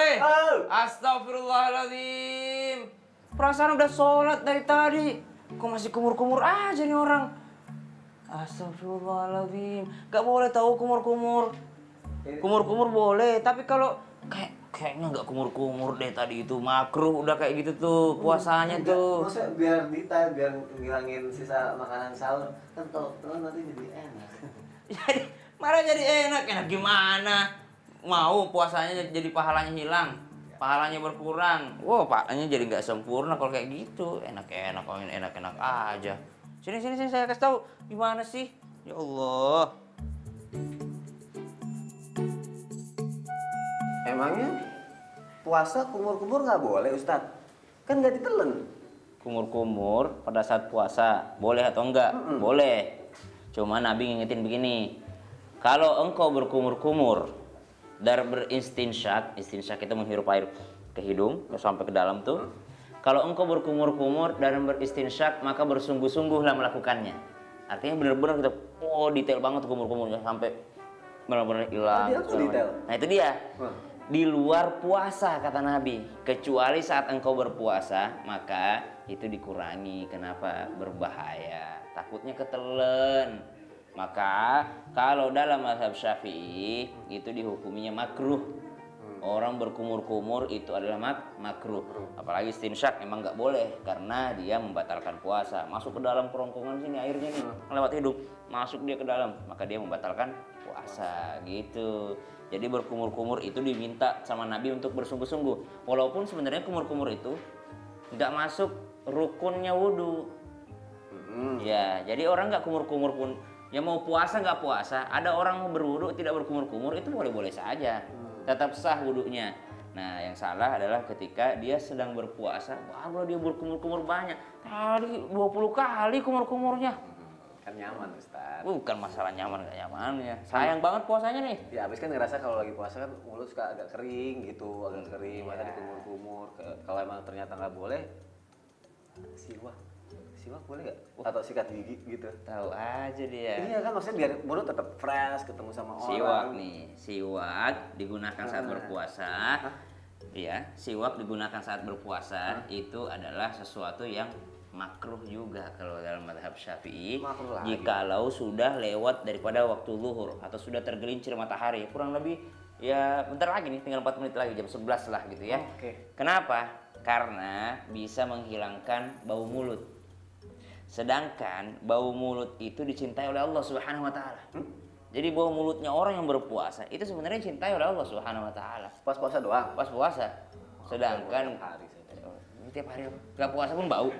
Woi, astagfirullahaladzim. Perasaan udah sholat dari tadi. Kok masih kumur-kumur aja nih orang. Astagfirullahaladzim. Gak boleh tahu kumur-kumur. Kumur-kumur boleh, tapi kalau kayaknya nggak kumur-kumur deh tadi itu. Makruh udah kayak gitu tuh puasanya tuh. Maksudnya biar dita, biar ngilangin sisa makanan sahur. Kan kalau nanti jadi enak. Jadi malah jadi enak. Enak gimana? Mau puasanya jadi pahalanya hilang, pahalanya berkurang. Wow, pahalanya jadi nggak sempurna kalau kayak gitu. Enak-enak aja. Sini saya kasih tahu gimana sih? Ya Allah. Emangnya puasa kumur-kumur nggak boleh, Ustadz? Kan nggak ditelen. Kumur-kumur pada saat puasa boleh atau enggak? Boleh. Cuma Nabi ngingetin begini. Kalau engkau berkumur-kumur dan beristinsyak itu menghirup air ke hidung sampai ke dalam tuh. Kalau engkau berkumur-kumur dan beristinsyak maka bersungguh-sungguhlah melakukannya. Artinya benar-benar kita detail banget tuh kumur-kumurnya sampai benar-benar hilang. Detail. Nah itu dia. Di luar puasa kata Nabi, kecuali saat engkau berpuasa maka itu dikurangi. Kenapa? Berbahaya. Takutnya ketelen. Maka kalau dalam mazhab Syafi'i itu dihukuminya makruh. Orang berkumur-kumur itu adalah makruh. Apalagi istinsyak emang nggak boleh karena dia membatalkan puasa. Masuk ke dalam kerongkongan sini airnya nih lewat hidung, masuk dia ke dalam, maka dia membatalkan puasa gitu. Jadi berkumur-kumur itu diminta sama Nabi untuk bersungguh-sungguh. Walaupun sebenarnya kumur-kumur itu nggak masuk rukunnya wudhu. Ya, jadi orang nggak kumur-kumur pun ya mau puasa nggak puasa, ada orang berwudu tidak berkumur-kumur itu boleh-boleh saja, tetap sah wudunya. Nah yang salah adalah ketika dia sedang berpuasa baru dia berkumur-kumur banyak, tadi 20 kali kumur-kumurnya. Kan nyaman, Ustadz. Bukan masalah nyaman nggak nyaman ya, sayang banget puasanya nih. Ya habis kan ngerasa kalau lagi puasa kan mulut suka agak kering gitu, agak kering, maka dikumur-kumur. Kalau emang ternyata nggak boleh, siwak boleh nggak? Atau sikat gigi gitu? Tahu aja dia. Iya kan, maksudnya biar mulut tetap fresh, ketemu sama orang. Siwak digunakan saat berpuasa. Ya, siwak digunakan saat berpuasa itu adalah sesuatu yang makruh juga kalau dalam mazhab Syafi'i. Jikalau sudah lewat daripada waktu zuhur atau sudah tergelincir matahari, kurang lebih ya bentar lagi nih, tinggal 4 menit lagi, jam 11 lah gitu ya. Kenapa? Karena bisa menghilangkan bau mulut. Sedangkan bau mulut itu dicintai oleh Allah Subhanahu wa taala. Jadi bau mulutnya orang yang berpuasa itu sebenarnya dicintai oleh Allah Subhanahu wa taala. Pas puasa doang. Pas puasa. Sedangkan tiap hari nggak puasa pun bau.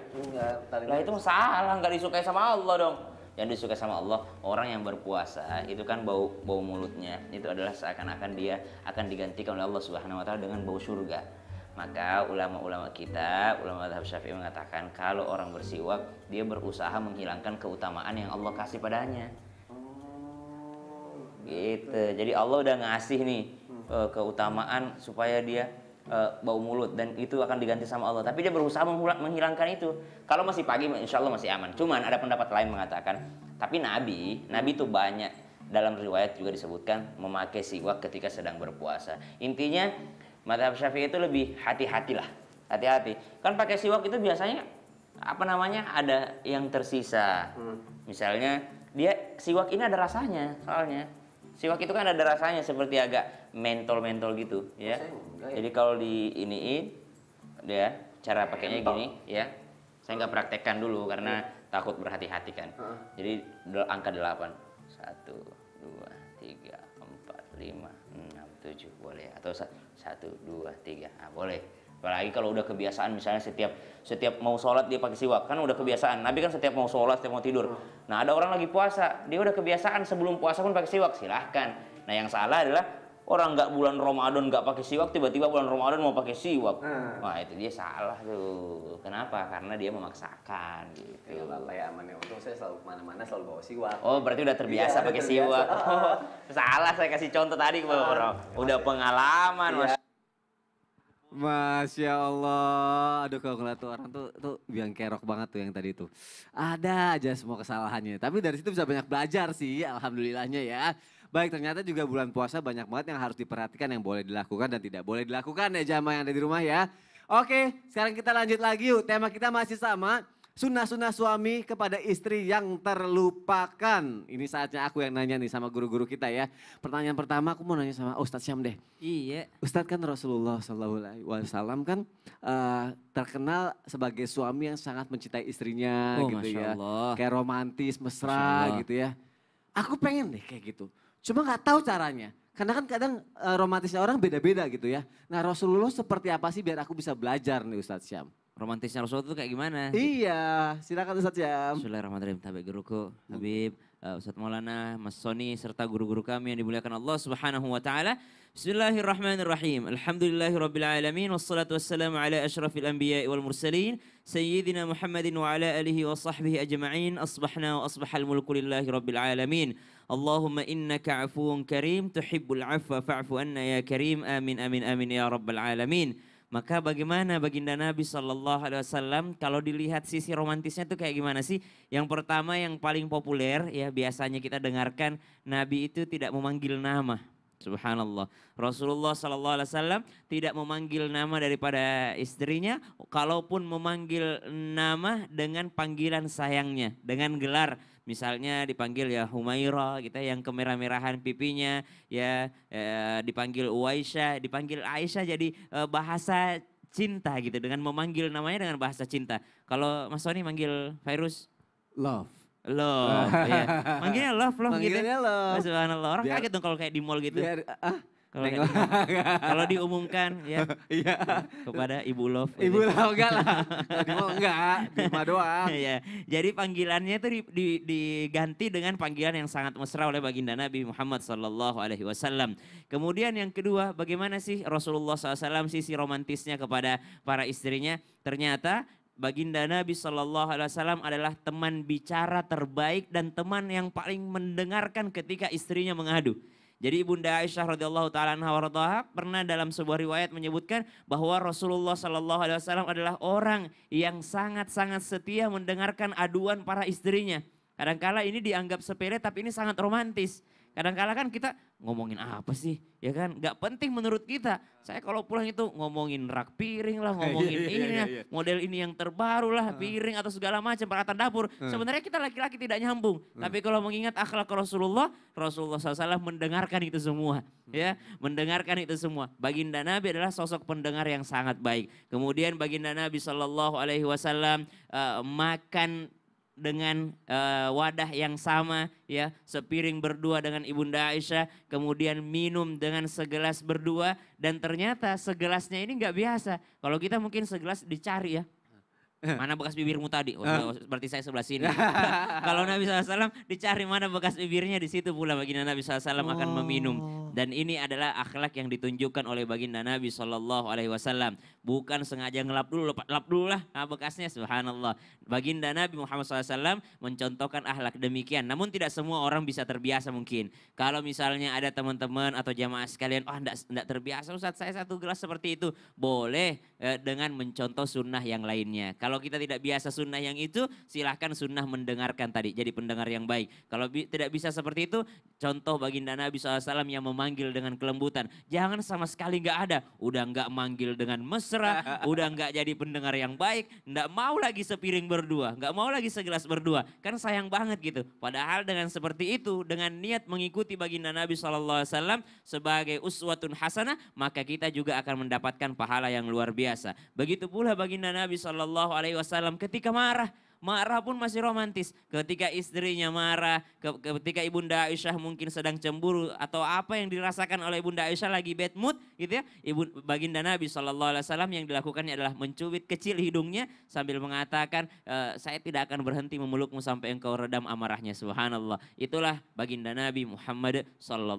Lah itu salah, nggak disukai sama Allah dong. Yang disukai sama Allah orang yang berpuasa itu kan bau mulutnya itu adalah seakan-akan dia akan digantikan oleh Allah Subhanahu wa taala dengan bau surga. Maka ulama-ulama kita, ulama mazhab Syafi'i mengatakan kalau orang bersiwak dia berusaha menghilangkan keutamaan yang Allah kasih padanya. Gitu. Jadi Allah udah ngasih nih keutamaan supaya dia bau mulut dan itu akan diganti sama Allah. Tapi dia berusaha menghilangkan itu. Kalau masih pagi insya Allah masih aman. Cuman ada pendapat lain mengatakan, tapi Nabi itu banyak dalam riwayat juga disebutkan memakai siwak ketika sedang berpuasa. Intinya mazhab Syafi'i itu lebih hati-hati. Kan pakai siwak itu biasanya ada yang tersisa. Misalnya siwak ini ada rasanya soalnya. Siwak itu kan ada rasanya seperti agak mentol-mentol gitu ya. Jadi kalau diiniin ya cara pakainya gini ya. Saya nggak praktekkan dulu karena takut berhati-hati kan. Jadi angka 8. 1, 2, 3, 4, 5, 6, 7 boleh atau 1, 2, 3. Nah, boleh. Apalagi kalau udah kebiasaan misalnya setiap mau sholat dia pakai siwak, kan udah kebiasaan. Nabi kan setiap mau sholat, setiap mau tidur. Nah, ada orang lagi puasa, dia udah kebiasaan sebelum puasa pun pakai siwak, silahkan. Nah, yang salah adalah orang nggak bulan Ramadan nggak pakai siwak, tiba-tiba bulan Ramadan mau pakai siwak. Wah, itu dia salah tuh. Kenapa? Karena dia memaksakan gitu. Ya apa ya, aman ya. Untung saya selalu kemana-mana selalu bawa siwak. Oh, berarti udah terbiasa pakai siwak. Salah, saya kasih contoh tadi ke orang. Udah pengalaman, Masya Allah, aduh kalau ngeliat tuh orang tuh biang kerok banget tuh yang tadi tuh. Ada aja semua kesalahannya, tapi dari situ bisa banyak belajar sih, alhamdulillahnya ya. Baik, ternyata juga bulan puasa banyak banget yang harus diperhatikan, yang boleh dilakukan dan tidak boleh dilakukan ya jamaah yang ada di rumah ya. Oke, sekarang kita lanjut lagi yuk. Tema kita masih sama. Sunnah-sunnah suami kepada istri yang terlupakan. Ini saatnya aku yang nanya nih sama guru-guru kita ya. Pertanyaan pertama aku mau nanya sama Ustadz Syam deh. Iya. Ustadz kan Rasulullah SAW kan terkenal sebagai suami yang sangat mencintai istrinya Oh, gitu Masya ya. Allah. Kayak romantis, Masya mesra Allah. gitu ya. Aku pengen deh kayak gitu. Cuma nggak tahu caranya. Karena kan kadang romantisnya orang beda-beda gitu ya. Nah Rasulullah seperti apa sih biar aku bisa belajar nih Ustadz Syam? Romantisnya Rasulullah itu kayak gimana? Iya, silakan Ustadz Syam. Bismillahirrahmanirrahim. Tabik guruku, Habib, Ustadz Maulana, Mas Soni, serta guru-guru kami yang dimuliakan Allah Subhanahu wa taala. Bismillahirrahmanirrahim. Alhamdulillahirabbil alamin wassalatu wassalamu ala asyrafil anbiya'i wal mursalin sayyidina Muhammadin wa ala alihi wa sahbihi ajma'in. Asbahna wa asbahal mulku lillahi rabbil alamin. Allahumma innaka afuwun karim tuhibbul afwa fa'fu anna ya karim. Amin amin amin ya rabbal alamin. Maka bagaimana baginda Nabi SAW kalau dilihat sisi romantisnya itu kayak gimana sih? Yang pertama yang paling populer ya biasanya kita dengarkan Nabi itu tidak memanggil nama. Subhanallah. Rasulullah SAW tidak memanggil nama daripada istrinya. Kalaupun memanggil nama dengan panggilan sayangnya. Dengan gelar. Misalnya dipanggil ya Humaira gitu yang kemerah-merahan pipinya. Ya dipanggil Uwaisyah, dipanggil Aisyah jadi bahasa cinta gitu. Dengan memanggil namanya dengan bahasa cinta. Kalau Mas Soni manggil Fairuz? Love. Love, ya. Manggilnya love gitu. Manggilnya love. Oh, subhanallah. Orang Biar- kaget dong kalau kayak di mall gitu. Kalau kayak nengok. di mall. Kalau diumumkan ya Iya. kepada Ibu Love. Ibu lah enggak lah. Tadi mau enggak, di rumah doang. Ya, jadi panggilannya itu diganti dengan panggilan yang sangat mesra oleh baginda Nabi Muhammad Sallallahu Alaihi Wasallam. Kemudian yang kedua, bagaimana sih Rasulullah SAW sisi romantisnya kepada para istrinya? Ternyata baginda Nabi Shallallahu Alaihi Wasallam adalah teman bicara terbaik dan teman yang paling mendengarkan ketika istrinya mengadu. Jadi Bunda Aisyah radhiyallahu taala anha warḍaha pernah dalam sebuah riwayat menyebutkan bahwa Rasulullah Shallallahu Alaihi Wasallam adalah orang yang sangat-sangat setia mendengarkan aduan para istrinya. Kadangkala ini dianggap sepele tapi ini sangat romantis. Kadangkala kan kita ngomongin apa sih, ya kan? Gak penting menurut kita. Saya kalau pulang itu ngomongin rak piring lah, ngomongin ini lah, model ini yang terbaru lah, piring atau segala macam peralatan dapur. Sebenarnya kita laki-laki tidak nyambung. Tapi kalau mengingat akhlak Rasulullah, Rasulullah SAW mendengarkan itu semua. Ya, mendengarkan itu semua. Baginda Nabi adalah sosok pendengar yang sangat baik. Kemudian baginda Nabi SAW makan dengan wadah yang sama ya, sepiring berdua dengan Ibunda Aisyah, kemudian minum dengan segelas berdua dan ternyata segelasnya ini nggak biasa. Kalau kita mungkin segelas dicari ya. Mana bekas bibirmu tadi? Berarti saya sebelah sini. Kalau Nabi SAW dicari mana bekas bibirnya, di situ pula baginda Nabi SAW akan meminum. Dan ini adalah akhlak yang ditunjukkan oleh baginda Nabi SAW. Bukan sengaja ngelap dulu, lap dulu lah bekasnya, subhanallah. Baginda Nabi Muhammad SAW mencontohkan akhlak demikian. Namun tidak semua orang bisa terbiasa mungkin. Kalau misalnya ada teman-teman atau jamaah sekalian, enggak terbiasa Ustaz saya satu gelas seperti itu. Boleh dengan mencontoh sunnah yang lainnya. Kalau kita tidak biasa sunnah yang itu, silahkan sunnah mendengarkan tadi. Jadi pendengar yang baik. Kalau tidak bisa seperti itu, contoh baginda Nabi SAW yang memanggil dengan kelembutan. Jangan sama sekali nggak ada. Udah nggak manggil dengan mesra, udah nggak jadi pendengar yang baik, nggak mau lagi sepiring berdua, nggak mau lagi segelas berdua. Kan sayang banget gitu. Padahal dengan seperti itu, dengan niat mengikuti baginda Nabi SAW sebagai uswatun hasanah, maka kita juga akan mendapatkan pahala yang luar biasa. Begitu pula baginda Nabi SAW ketika marah. Marah pun masih romantis. Ketika istrinya marah, ketika Ibunda Aisyah mungkin sedang cemburu atau apa yang dirasakan oleh Ibunda Aisyah lagi bad mood gitu ya. Baginda Nabi SAW yang dilakukannya adalah mencubit kecil hidungnya sambil mengatakan, saya tidak akan berhenti memelukmu sampai engkau redam amarahnya, subhanallah. Itulah baginda Nabi Muhammad SAW.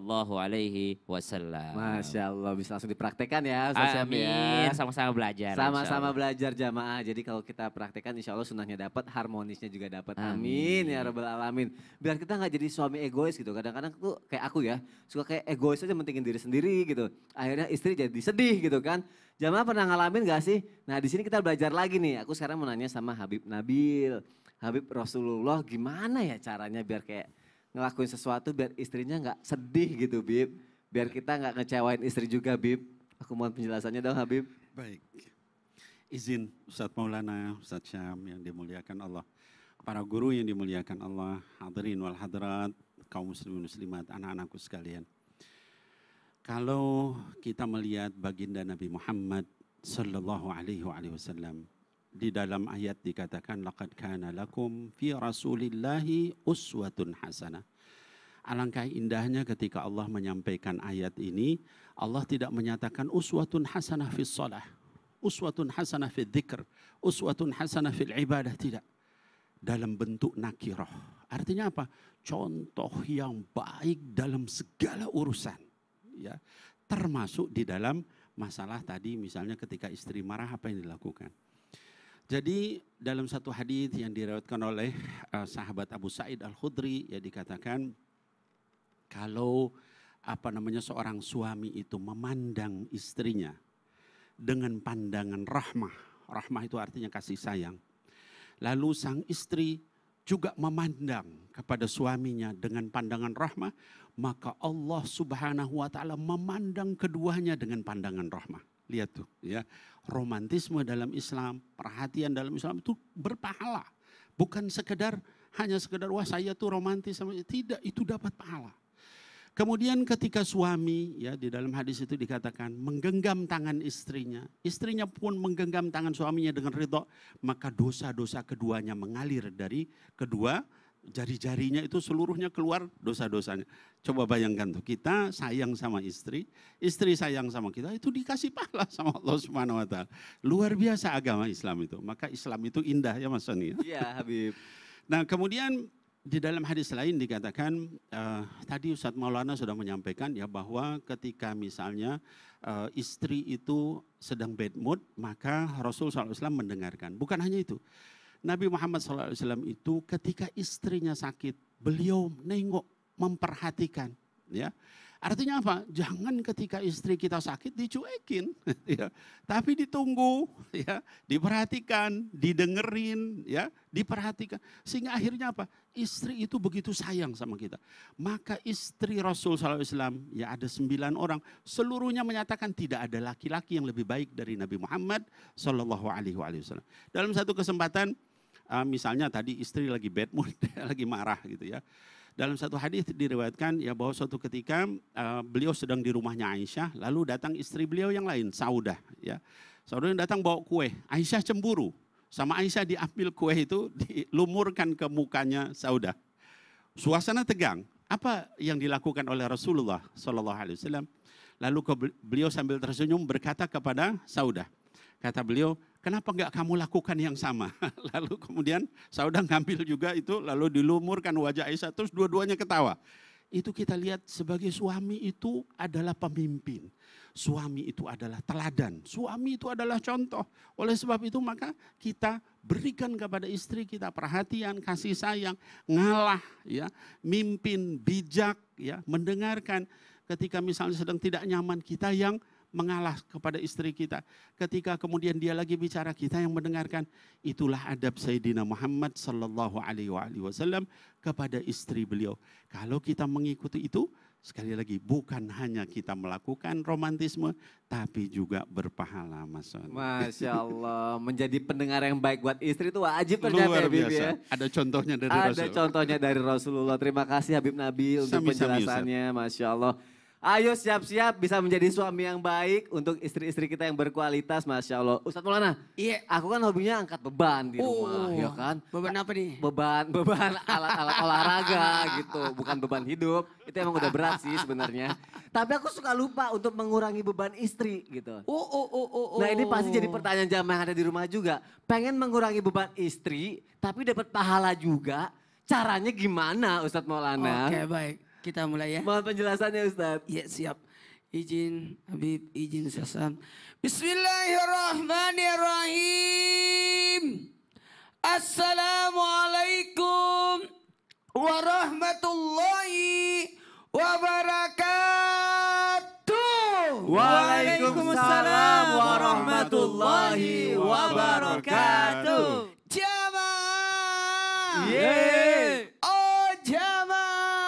Masya Allah, bisa langsung dipraktekkan ya Ustaz Syam ya. Amin, sama-sama belajar. Sama-sama belajar jamaah. Jadi kalau kita praktekkan insya Allah sunnahnya dapat, harmonisnya juga dapat. Amin ya rabbal alamin. Biar kita nggak jadi suami egois gitu. Kadang-kadang tuh kayak aku ya, suka kayak egois aja mentingin diri sendiri gitu. Akhirnya istri jadi sedih gitu kan. Jamaah pernah ngalamin gak sih? Nah di sini kita belajar lagi nih. Aku sekarang mau nanya sama Habib Nabil, Habib Rasulullah, gimana ya caranya biar kayak ngelakuin sesuatu biar istrinya nggak sedih gitu, Bib. Biar kita nggak ngecewain istri juga, Bib. Aku mohon penjelasannya dong, Habib. Baik. Izin Ustadz Maulana, Ustadz Syam yang dimuliakan Allah. Para guru yang dimuliakan Allah, hadirin wal hadirat, kaum muslimin muslimat, anak-anakku sekalian. Kalau kita melihat baginda Nabi Muhammad sallallahu alaihi wasallam, di dalam ayat dikatakan laqad kana lakum fi rasulillahi uswatun hasanah. Alangkah indahnya ketika Allah menyampaikan ayat ini, Allah tidak menyatakan uswatun hasanah fis shalah, uswatun hasanah fil dzikr, uswatun hasanah fil ibadah, tidak. Dalam bentuk nakirah. Artinya apa? Contoh yang baik dalam segala urusan. Ya, termasuk di dalam masalah tadi misalnya ketika istri marah apa yang dilakukan. Jadi dalam satu hadis yang diriwayatkan oleh sahabat Abu Sa'id Al-Khudri ya dikatakan kalau seorang suami itu memandang istrinya dengan pandangan rahmah. Rahmah itu artinya kasih sayang. Lalu sang istri juga memandang kepada suaminya dengan pandangan rahmah, maka Allah Subhanahu wa taala memandang keduanya dengan pandangan rahmah. Lihat tuh ya, romantisme dalam Islam, perhatian dalam Islam itu berpahala. Bukan hanya sekedar wah saya tuh romantis sama, tidak, itu dapat pahala. Kemudian ketika suami ya di dalam hadis itu dikatakan menggenggam tangan istrinya, istrinya pun menggenggam tangan suaminya dengan ridho, maka dosa-dosa keduanya mengalir dari kedua jari-jarinya itu seluruhnya keluar dosa-dosanya. Coba bayangkan tuh kita sayang sama istri sayang sama kita, itu dikasih pahala sama Allah Subhanahu wa taala. Luar biasa agama Islam itu. Maka Islam itu indah ya Mas Soni. Iya, Habib. Nah, kemudian di dalam hadis lain dikatakan, tadi Ustadz Maulana sudah menyampaikan ya bahwa ketika misalnya istri itu sedang bad mood, maka Rasul SAW mendengarkan. Bukan hanya itu, Nabi Muhammad SAW itu ketika istrinya sakit, beliau nengok, memperhatikan. Ya, artinya apa? Jangan ketika istri kita sakit dicuekin, ya. Tapi ditunggu, ya, diperhatikan, didengerin, ya, diperhatikan. Sehingga akhirnya apa? Istri itu begitu sayang sama kita. Maka istri Rasul SAW, ya ada 9 orang, seluruhnya menyatakan tidak ada laki-laki yang lebih baik dari Nabi Muhammad SAW. Dalam satu kesempatan, misalnya tadi istri lagi bad mood, lagi marah gitu ya. Dalam satu hadis diriwayatkan ya bahwa suatu ketika beliau sedang di rumahnya Aisyah, lalu datang istri beliau yang lain, Saudah. Ya, Saudah yang datang bawa kue. Aisyah cemburu, sama Aisyah diambil kue itu dilumurkan ke mukanya Saudah. Suasana tegang. Apa yang dilakukan oleh Rasulullah SAW? Lalu beliau sambil tersenyum berkata kepada Saudah. Kata beliau, kenapa enggak kamu lakukan yang sama? Lalu kemudian Saudah ngambil juga itu, lalu dilumurkan wajah Aisyah, terus dua-duanya ketawa. Itu kita lihat sebagai suami itu adalah pemimpin. Suami itu adalah teladan. Suami itu adalah contoh. Oleh sebab itu maka kita berikan kepada istri kita perhatian, kasih sayang, ngalah, ya, mimpin, bijak, ya, mendengarkan. Ketika misalnya sedang tidak nyaman, kita yang mengalah kepada istri kita. Ketika kemudian dia lagi bicara, kita yang mendengarkan. Itulah adab Sayyidina Muhammad sallallahu alaihi wasallam kepada istri beliau. Kalau kita mengikuti itu, sekali lagi bukan hanya kita melakukan romantisme, tapi juga berpahala, Mas. Masya Allah, menjadi pendengar yang baik buat istri itu wajib ternyata. Luar Habib, biasa. ya. Ada contohnya dari Ada Rasul. contohnya dari Rasulullah. Terima kasih Habib Nabil untuk Sami-sami, penjelasannya, Masya Allah. Ayo siap-siap bisa menjadi suami yang baik untuk istri-istri kita yang berkualitas, Masya Allah. Ustadz Maulana, Iya. aku kan hobinya angkat beban di rumah, ya kan? Beban apa nih? Beban alat-alat olahraga gitu, bukan beban hidup. Itu emang udah berat sih sebenarnya. Tapi aku suka lupa untuk mengurangi beban istri gitu. Nah ini pasti jadi pertanyaan jamaah yang ada di rumah juga. Pengen mengurangi beban istri, tapi dapat pahala juga. Caranya gimana Ustadz Maulana? Oke, baik. Kita mulai ya. Mohon penjelasannya Ustadz. Ya, siap. Izin Habib, izin Sasam. Bismillahirrahmanirrahim. Assalamualaikum warahmatullahi wabarakatuh. Waalaikumsalam warahmatullahi wabarakatuh. Jamaah. Yeay. Oh jamaah.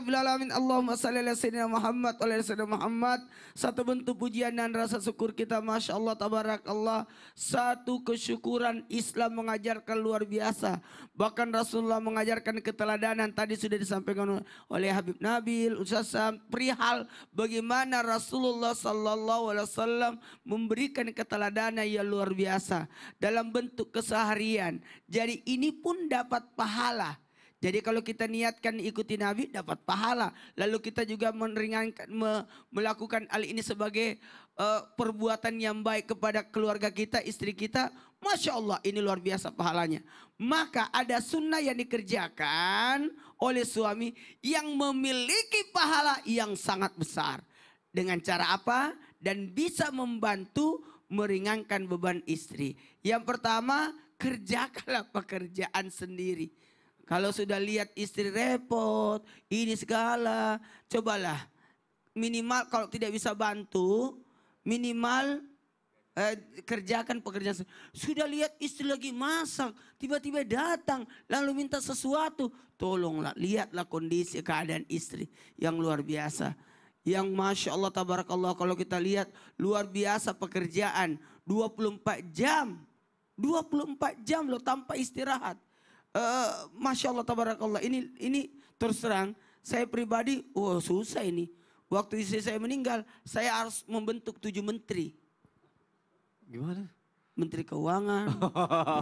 rabbil alamin. Allahumma shalli ala sayyidina Muhammad wa ala sayyidina Muhammad. Satu bentuk pujian dan rasa syukur kita, Masya Allah, tabarakallah. Satu kesyukuran, Islam mengajarkan luar biasa. Bahkan Rasulullah mengajarkan keteladanan. Tadi sudah disampaikan oleh Habib Nabil, Ustaz Sam, perihal bagaimana Rasulullah sallallahu alaihi wasallam memberikan keteladanan yang luar biasa dalam bentuk keseharian. Jadi ini pun dapat pahala. Jadi kalau kita niatkan ikuti Nabi dapat pahala. Lalu kita juga meringankan, melakukan hal ini sebagai perbuatan yang baik kepada keluarga kita, istri kita. Masya Allah, ini luar biasa pahalanya. Maka ada sunnah yang dikerjakan oleh suami yang memiliki pahala yang sangat besar. Dengan cara apa? Dan bisa membantu meringankan beban istri. Yang pertama, kerjakanlah pekerjaan sendiri. Kalau sudah lihat istri repot, ini segala, cobalah minimal kalau tidak bisa bantu, minimal kerjakan pekerjaan. Sudah lihat istri lagi masak, tiba-tiba datang lalu minta sesuatu, tolonglah lihatlah kondisi keadaan istri yang luar biasa. Yang Masya Allah tabarakallah, kalau kita lihat luar biasa pekerjaan 24 jam. 24 jam loh tanpa istirahat. Masya Allah tabarakallah, ini terus terang saya pribadi, susah ini. Waktu istri saya meninggal, saya harus membentuk 7 menteri. Gimana? Menteri Keuangan,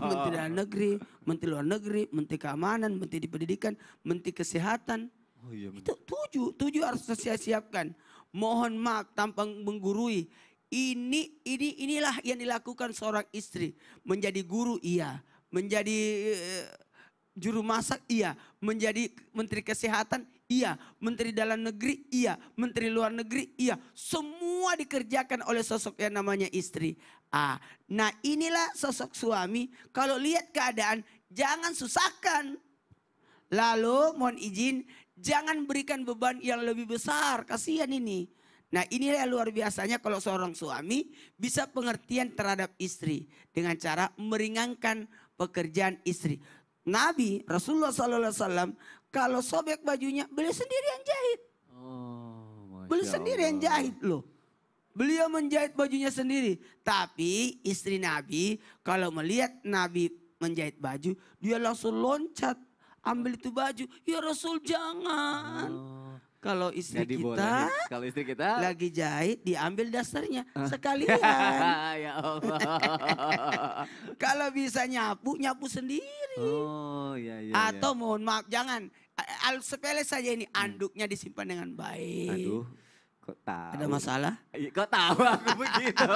Menteri Dalam Negeri, Menteri Luar Negeri, Menteri Keamanan, Menteri Pendidikan, Menteri Kesehatan. Oh iya, Itu 7 harus saya siapkan. Mohon maaf tanpa menggurui. Inilah yang dilakukan seorang istri. Menjadi guru iya, menjadi juru masak iya, menjadi Menteri Kesehatan iya, Menteri Dalam Negeri iya, Menteri Luar Negeri iya. Semua dikerjakan oleh sosok yang namanya istri. Nah inilah sosok suami, kalau lihat keadaan jangan susahkan. Lalu mohon izin, jangan berikan beban yang lebih besar, kasihan ini. Nah inilah luar biasanya kalau seorang suami bisa pengertian terhadap istri dengan cara meringankan pekerjaan istri. Nabi Rasulullah SAW kalau sobek bajunya beliau sendiri yang jahit. Beliau sendiri yang jahit loh. Beliau menjahit bajunya sendiri. Tapi istri Nabi kalau melihat Nabi menjahit baju, dia langsung loncat ambil itu baju. Ya Rasul jangan. Kalau istri kita, kalau istri kita lagi jahit diambil dasarnya sekalian. Ya Allah. Kalau bisa nyapu sendiri. Oh iya. Atau mohon maaf jangan, sepele saja ini, anduknya disimpan dengan baik. Aduh, kok tahu? Ada masalah? Kok tahu aku begitu?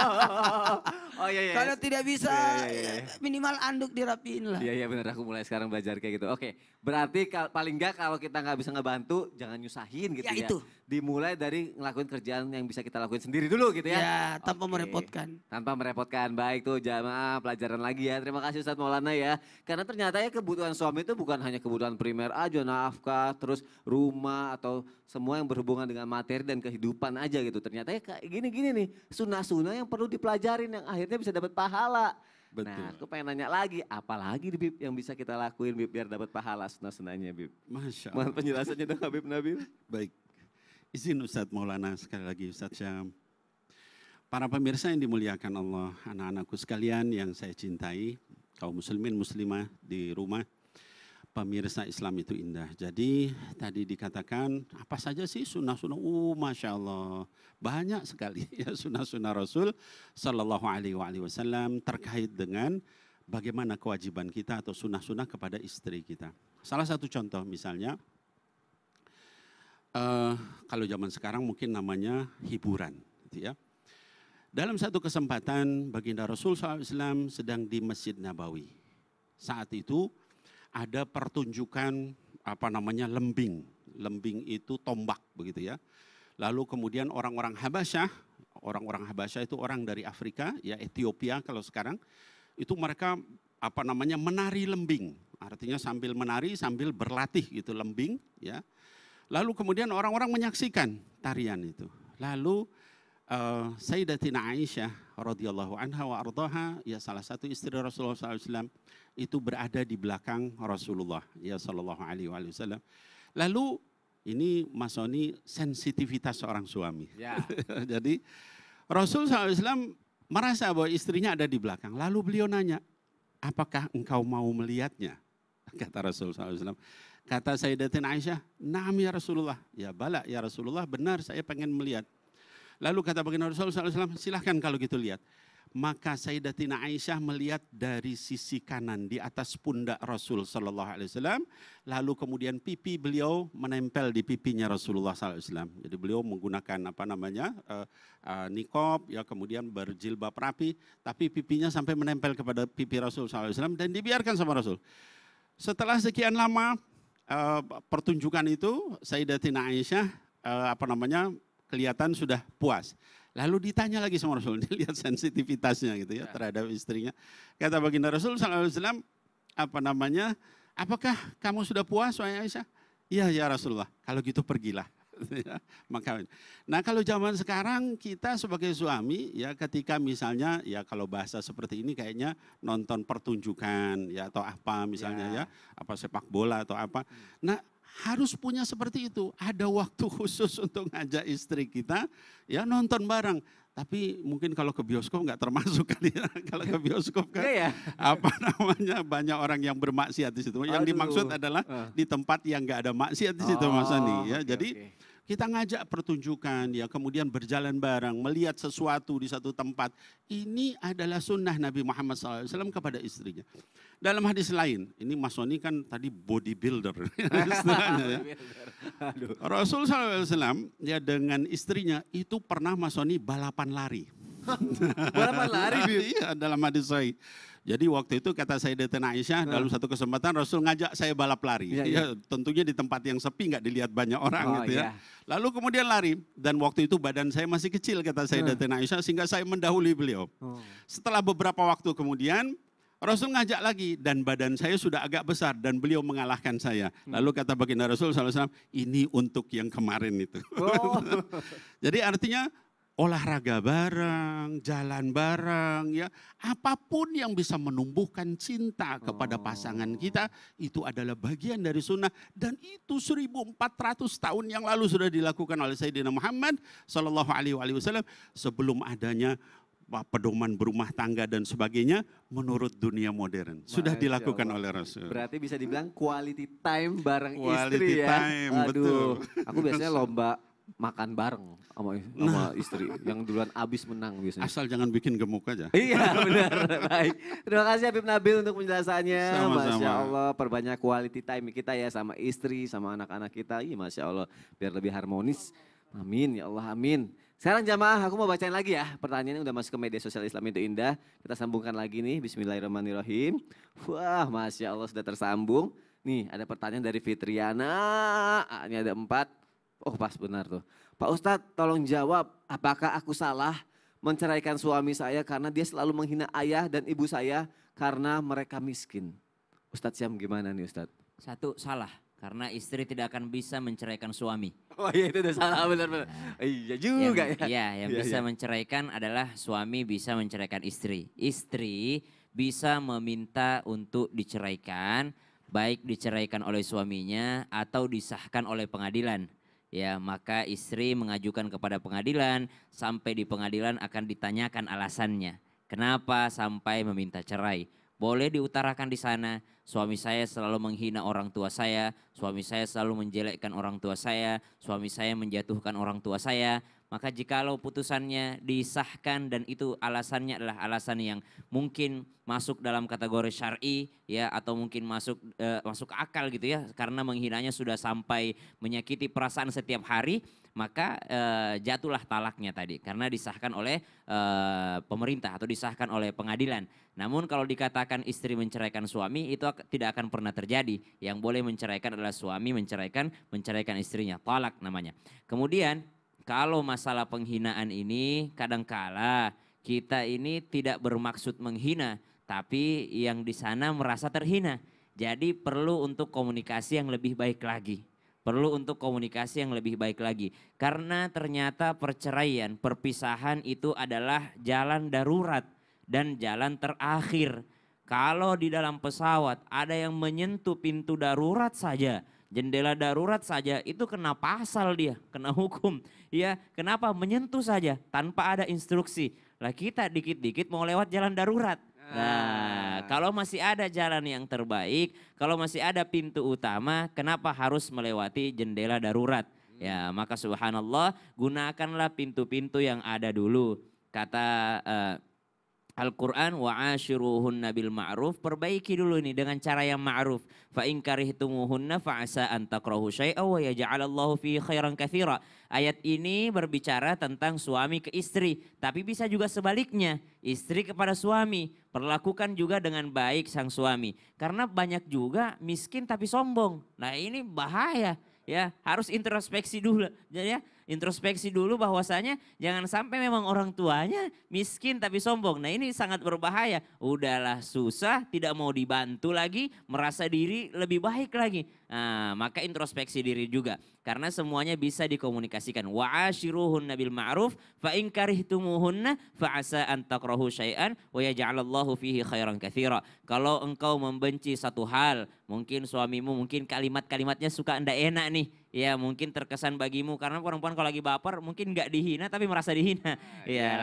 Oh iya. Kalau tidak bisa Iya. minimal anduk dirapiin lah. Iya benar, aku mulai sekarang belajar kayak gitu. Oke, berarti paling enggak kalau kita nggak bisa ngebantu jangan nyusahin gitu ya. Itu. Dimulai dari ngelakuin kerjaan yang bisa kita lakuin sendiri dulu gitu ya. Ya, tanpa Oke. merepotkan. Tanpa merepotkan. Baik tuh jamaah, pelajaran lagi ya. Terima kasih Ustadz Maulana ya. Karena ternyata ya kebutuhan suami itu bukan hanya kebutuhan primer aja, nafkah, terus rumah atau semua yang berhubungan dengan materi dan kehidupan aja gitu. Ternyata ya kayak gini-gini nih, sunnah-sunnah yang perlu dipelajarin yang akhirnya bisa dapat pahala. Betul. Nah, aku pengen nanya lagi, apalagi nih Bib yang bisa kita lakuin Bib biar dapat pahala sunnah-sunnahnya Bib. Masya Allah. Mohon penjelasannya dong Habib Nabil. Baik. Izin Ustadz Maulana sekali lagi Ustadz Syam. Para pemirsa yang dimuliakan Allah, anak-anakku sekalian yang saya cintai, kaum muslimin muslimah di rumah, pemirsa Islam itu indah. Jadi tadi dikatakan apa saja sih sunnah-sunnah, Masya Allah. Banyak sekali ya sunnah-sunnah Rasul Sallallahu Alaihi Wasallam terkait dengan bagaimana kewajiban kita atau sunnah-sunnah kepada istri kita. Salah satu contoh misalnya, kalau zaman sekarang mungkin namanya hiburan, gitu ya. Dalam satu kesempatan baginda Rasul SAW sedang di Masjid Nabawi. Saat itu ada pertunjukan lembing. Lembing itu tombak begitu ya. Lalu kemudian orang-orang Habasyah itu orang dari Afrika, ya Ethiopia kalau sekarang, itu mereka menari lembing. Artinya sambil menari sambil berlatih gitu lembing ya. Lalu kemudian orang-orang menyaksikan tarian itu. Lalu Sayyidatina Aisyah radhiyallahu anha wa ardhaha, ya salah satu istri Rasulullah SAW itu berada di belakang Rasulullah ya sallallahu alaihi wasallam. Lalu ini Mas Sony sensitivitas seorang suami. Ya. Jadi Rasul SAW merasa bahwa istrinya ada di belakang. Lalu beliau nanya, apakah engkau mau melihatnya? Kata Rasul SAW. Kata Sayyidatina Aisyah, naam ya Rasulullah. Ya bala ya Rasulullah, benar saya pengen melihat. Lalu kata baginda Rasul SAW, silahkan kalau gitu lihat. Maka Sayyidatina Aisyah melihat dari sisi kanan di atas pundak Rasul SAW. Lalu kemudian pipi beliau menempel di pipinya Rasulullah SAW. Jadi beliau menggunakan niqab, ya kemudian berjilbab rapi, tapi pipinya sampai menempel kepada pipi Rasul SAW dan dibiarkan sama Rasul. Setelah sekian lama pertunjukan itu, Sayyidatina Aisyah kelihatan sudah puas. Lalu ditanya lagi sama Rasul, dia lihat sensitivitasnya gitu ya terhadap istrinya. Kata baginda Rasul SAW, apakah kamu sudah puas wahai Aisyah? Iya ya Rasulullah, kalau gitu pergilah. Nah kalau zaman sekarang kita sebagai suami ya ketika misalnya ya kalau bahasa seperti ini kayaknya nonton pertunjukan ya atau apa misalnya ya apa sepak bola atau apa. Nah harus punya seperti itu. Ada waktu khusus untuk ngajak istri kita ya nonton bareng. Tapi mungkin kalau ke bioskop nggak termasuk kali ya. Kalau ke bioskop kan banyak orang yang bermaksiat di situ. Yang dimaksud adalah di tempat yang nggak ada maksiat di situ Mas Sony ya. Jadi kita ngajak pertunjukan ya kemudian berjalan bareng, melihat sesuatu di satu tempat. Ini adalah sunnah Nabi Muhammad SAW kepada istrinya. Dalam hadis lain, ini Mas Sony kan tadi bodybuilder. Ya. Rasul SAW ya dengan istrinya itu pernah Mas Sony balapan lari. Balapan lari? Iya dalam hadis sahih. Jadi waktu itu kata Sayyidatina Aisyah dalam satu kesempatan Rasul ngajak saya balap lari. Ya, tentunya di tempat yang sepi nggak dilihat banyak orang gitu ya. Lalu kemudian lari dan waktu itu badan saya masih kecil kata Sayyidatina Aisyah sehingga saya mendahului beliau. Setelah beberapa waktu kemudian Rasul ngajak lagi dan badan saya sudah agak besar dan beliau mengalahkan saya. Lalu kata baginda Rasul SAW, ini untuk yang kemarin itu. Jadi artinya olahraga bareng, jalan bareng, ya apapun yang bisa menumbuhkan cinta kepada pasangan kita itu adalah bagian dari sunnah dan itu 1400 tahun yang lalu sudah dilakukan oleh Sayyidina Muhammad SAW sebelum adanya pedoman berumah tangga dan sebagainya menurut dunia modern sudah dilakukan oleh Rasul. Berarti bisa dibilang quality time bareng Quality istri ya. time, betul. Aku biasanya lomba makan bareng sama istri yang duluan abis menang biasanya. Asal jangan bikin gemuk aja. Iya benar, baik. Terima kasih Habib Nabil untuk penjelasannya. Sama-sama. Masya Allah, perbanyak quality time kita ya sama istri, sama anak-anak kita. Iya Masya Allah, biar lebih harmonis. Amin, ya Allah, amin. Sekarang jamaah, aku mau bacain lagi ya. Pertanyaannya udah masuk ke media sosial Islam itu Indah. Kita sambungkan lagi nih, bismillahirrahmanirrahim. Wah, Masya Allah sudah tersambung. Nih, ada pertanyaan dari Fitriana. Ini ada 4. Oh pas benar tuh. Pak Ustadz tolong jawab, apakah aku salah menceraikan suami saya karena dia selalu menghina ayah dan ibu saya karena mereka miskin? Ustadz Syam gimana nih Ustadz? Satu, salah. Karena istri tidak akan bisa menceraikan suami. Oh iya itu udah salah benar-benar. Iya juga yang bisa menceraikan adalah suami bisa menceraikan istri. Istri bisa meminta untuk diceraikan, baik diceraikan oleh suaminya atau disahkan oleh pengadilan. Ya, maka istri mengajukan kepada pengadilan, sampai di pengadilan akan ditanyakan alasannya. Kenapa sampai meminta cerai? Boleh diutarakan di sana, suami saya selalu menghina orang tua saya, suami saya selalu menjelekkan orang tua saya, suami saya menjatuhkan orang tua saya. Maka jikalau putusannya disahkan dan itu alasannya adalah alasan yang mungkin masuk dalam kategori syar'i ya atau mungkin masuk akal gitu ya karena menghinanya sudah sampai menyakiti perasaan setiap hari, maka jatuhlah talaknya tadi karena disahkan oleh pemerintah atau disahkan oleh pengadilan. Namun kalau dikatakan istri menceraikan suami itu tidak akan pernah terjadi. Yang boleh menceraikan adalah suami menceraikan istrinya, talak namanya. Kemudian kalau masalah penghinaan ini kadangkala kita ini tidak bermaksud menghina, tapi yang di sana merasa terhina. Jadi perlu untuk komunikasi yang lebih baik lagi. Perlu untuk komunikasi yang lebih baik lagi. Karena ternyata perceraian, perpisahan itu adalah jalan darurat dan jalan terakhir. Kalau di dalam pesawat ada yang menyentuh pintu darurat saja, Jendela darurat saja itu kena pasal dia, kena hukum. Ya, kenapa? Menyentuh saja tanpa ada instruksi. Lah kita dikit-dikit mau lewat jalan darurat. Nah, kalau masih ada jalan yang terbaik, kalau masih ada pintu utama, kenapa harus melewati jendela darurat? Ya, maka subhanallah, gunakanlah pintu-pintu yang ada dulu. Kata Al-Quran, wa'ashiruhunna bil ma'ruf, perbaiki dulu ini dengan cara yang ma'ruf. Fa in karihtumuhunna fa'asa an takrahu syai'a wa yaj'alallahu fi khairan katsira. Ayat ini berbicara tentang suami ke istri, tapi bisa juga sebaliknya, istri kepada suami. Perlakukan juga dengan baik sang suami. Karena banyak juga miskin tapi sombong. Nah ini bahaya. Ya, harus introspeksi dulu. Jadi ya, introspeksi dulu bahwasanya jangan sampai memang orang tuanya miskin tapi sombong. Nah ini sangat berbahaya. Udahlah susah, tidak mau dibantu lagi, merasa diri lebih baik lagi. Nah, maka introspeksi diri juga. Karena semuanya bisa dikomunikasikan. Wa'ashiruhunna bil ma'ruf fa in karihtumuhunna fa'asa an takrahu syai'an wa yaj'alallahu fihi khairan katsira. Kalau engkau membenci satu hal, mungkin suamimu mungkin kalimat-kalimatnya suka ndak enak nih. Ya mungkin terkesan bagimu karena perempuan kalau lagi baper mungkin nggak dihina tapi merasa dihina. Ya,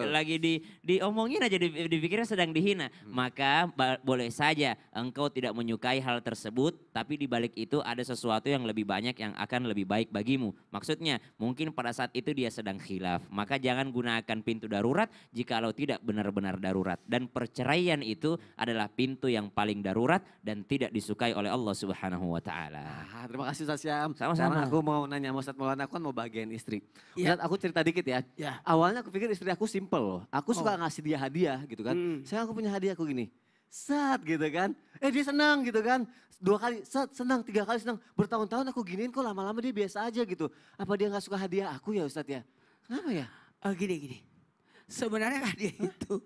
lagi diomongin aja dipikirnya sedang dihina. Maka boleh saja engkau tidak menyukai hal tersebut tapi di balik itu ada sesuatu yang lebih banyak yang akan lebih baik bagimu. Maksudnya mungkin pada saat itu dia sedang khilaf. Maka jangan gunakan pintu darurat jikalau tidak benar-benar darurat. Dan perceraian itu adalah pintu yang paling darurat dan tidak disukai oleh Allah Subhanahu wa taala. Terima kasih Ustaz Syam. Sama-sama. Sekarang aku mau nanya sama Ustaz Maulana, aku kan mau bagian istri. Ustaz, aku cerita dikit ya. Ya. Awalnya aku pikir istri aku simple loh. Aku suka ngasih dia hadiah gitu kan. Saya aku punya hadiah aku gini. Sat gitu kan. Dia senang gitu kan. 2 kali senang, 3 kali senang. Bertahun-tahun aku giniin kok lama-lama dia biasa aja gitu. Apa dia gak suka hadiah aku ya Ustaz ya? Kenapa ya? Gini. Sebenarnya hadiah itu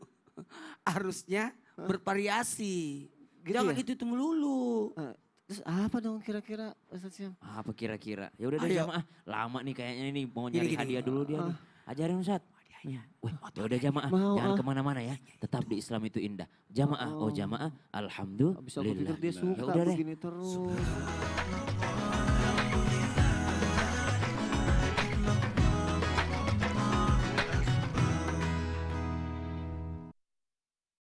harusnya bervariasi. Gitu Jangan ya? itu melulu. Terus apa dong kira-kira Ustaz Syam? Apa kira-kira? Ya udah deh Ayo. jamaah. Lama nih kayaknya ini mau Gini, nyari gini. hadiah dulu dia nih. Ajarin Ustaz. Hadiahnya. Ya udah jamaah. Mau, Jangan kemana-mana ya. Tetap di Islam itu indah. Jamaah. Oh jamaah. Habis aku pikir Alhamdulillah. dia Ya suka udah deh. begini terus.